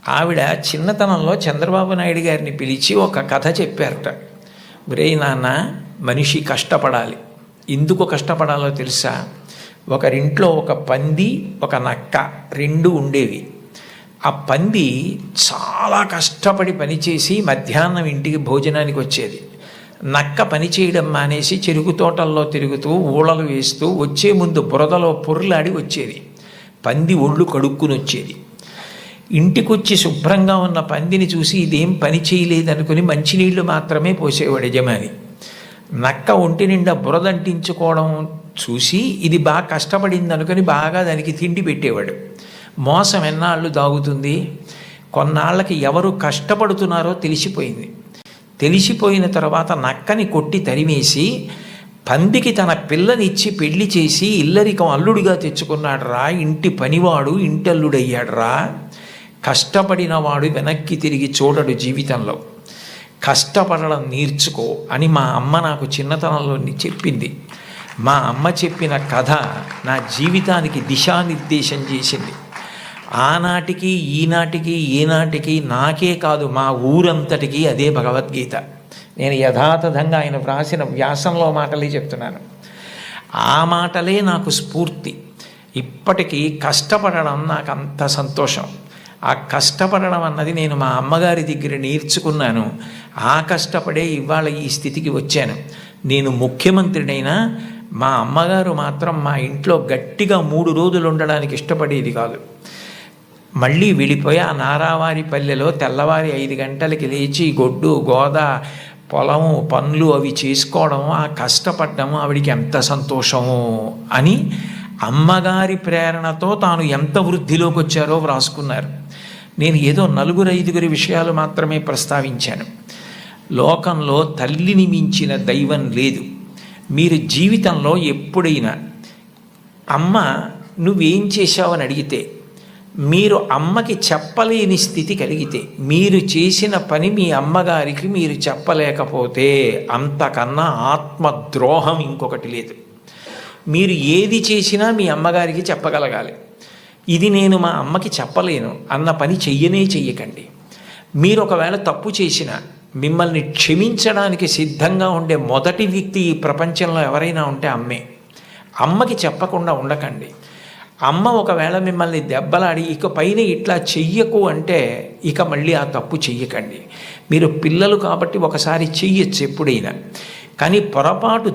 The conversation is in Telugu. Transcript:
ఆవిడ చిన్నతనంలో చంద్రబాబు నాయుడు గారిని పిలిచి ఒక కథ చెప్పారట. ఒరే నాన్న, మనిషి కష్టపడాలి. ఎందుకు కష్టపడాలో తెలుసా? ఒకరింట్లో ఒక పంది, ఒక నక్క రెండు ఉండేవి. ఆ పంది చాలా కష్టపడి పనిచేసి మధ్యాహ్నం ఇంటికి భోజనానికి వచ్చేది. నక్క పని చేయడం మానేసి చెరుకు తోటల్లో తిరుగుతూ ఊళలు వేస్తూ వచ్చే ముందు బురదలో పొర్లాడి వచ్చేది. పంది ఒళ్ళు కడుక్కుని వచ్చేది. ఇంటికొచ్చి శుభ్రంగా ఉన్న పందిని చూసి ఇదేం పని చేయలేదనుకుని మంచినీళ్లు మాత్రమే పోసేవాడు యజమాని. నక్క ఒంటి నిండా బురదంటించుకోవడం చూసి ఇది బాగా కష్టపడింది అనుకుని బాగా దానికి తిండి పెట్టేవాడు. మోసం ఎన్నాళ్ళు దాగుతుంది? కొన్నాళ్ళకి ఎవరు కష్టపడుతున్నారో తెలిసిపోయింది. తెలిసిపోయిన తర్వాత నక్కని కొట్టి తరిమేసి పందికి తన పిల్లనిచ్చి పెళ్లి చేసి ఇల్లరికం అల్లుడిగా తెచ్చుకున్నాడు రా. ఇంటి పనివాడు ఇంటల్లుడయ్యాడు రా. కష్టపడినవాడు వెనక్కి తిరిగి చూడడు జీవితంలో. కష్టపడడం నేర్చుకో అని మా అమ్మ నాకు చిన్నతనంలో చెప్పింది. మా అమ్మ చెప్పిన కథ నా జీవితానికి దిశానిర్దేశం చేసింది. ఆనాటికి ఈనాటికి ఏనాటికి నాకే కాదు మా ఊరంతటికి అదే భగవద్గీత. నేను యథాతథంగా ఆయన వ్రాసిన వ్యాసంలో మాటలే చెప్తున్నాను. ఆ మాటలే నాకు స్ఫూర్తి. ఇప్పటికీ కష్టపడడం నాకు అంత సంతోషం. ఆ కష్టపడడం అన్నది నేను మా అమ్మగారి దగ్గర నేర్చుకున్నాను. ఆ కష్టపడే ఇవాళ ఈ స్థితికి వచ్చాను. నేను ముఖ్యమంత్రినైనా మా అమ్మగారు మాత్రం మా ఇంట్లో గట్టిగా 3 రోజులు ఉండడానికి ఇష్టపడేది కాదు. మళ్ళీ వెళ్ళిపోయి ఆ నారావారి పల్లెలో తెల్లవారి 5 గంటలకి లేచి గొడ్డు గోద పొలము పనులు అవి చేసుకోవడం, ఆ కష్టపడ్డము ఆవిడికి ఎంత సంతోషము అని అమ్మగారి ప్రేరణతో తాను ఎంత వృద్ధిలోకి వచ్చారో వ్రాసుకున్నారు. నేను ఏదో 4-5 విషయాలు మాత్రమే ప్రస్తావించాను. లోకంలో తల్లిని మించిన దైవం లేదు. మీరు జీవితంలో ఎప్పుడైనా అమ్మ నువ్వేం చేశావని అడిగితే, మీరు అమ్మకి చెప్పలేని స్థితి కలిగితే, మీరు చేసిన పని మీ అమ్మగారికి మీరు చెప్పలేకపోతే అంతకన్నా ఆత్మద్రోహం ఇంకొకటి లేదు. మీరు ఏది చేసినా మీ అమ్మగారికి చెప్పగలగాలి. ఇది నేను మా అమ్మకి చెప్పలేను అన్న పని చెయ్యకండి. మీరు ఒకవేళ తప్పు చేసినా మిమ్మల్ని క్షమించడానికి సిద్ధంగా ఉండే మొదటి వ్యక్తి ఈ ప్రపంచంలో ఎవరైనా ఉంటే అమ్మే. అమ్మకి చెప్పకుండా ఉండకండి. అమ్మ ఒకవేళ మిమ్మల్ని దెబ్బలాడి ఇక పైన ఇట్లా చెయ్యకు అంటే ఇక మళ్ళీ ఆ తప్పు చెయ్యకండి. మీరు పిల్లలు కాబట్టి ఒకసారి చెయ్యొచ్చు ఎప్పుడైనా, కానీ పొరపాటు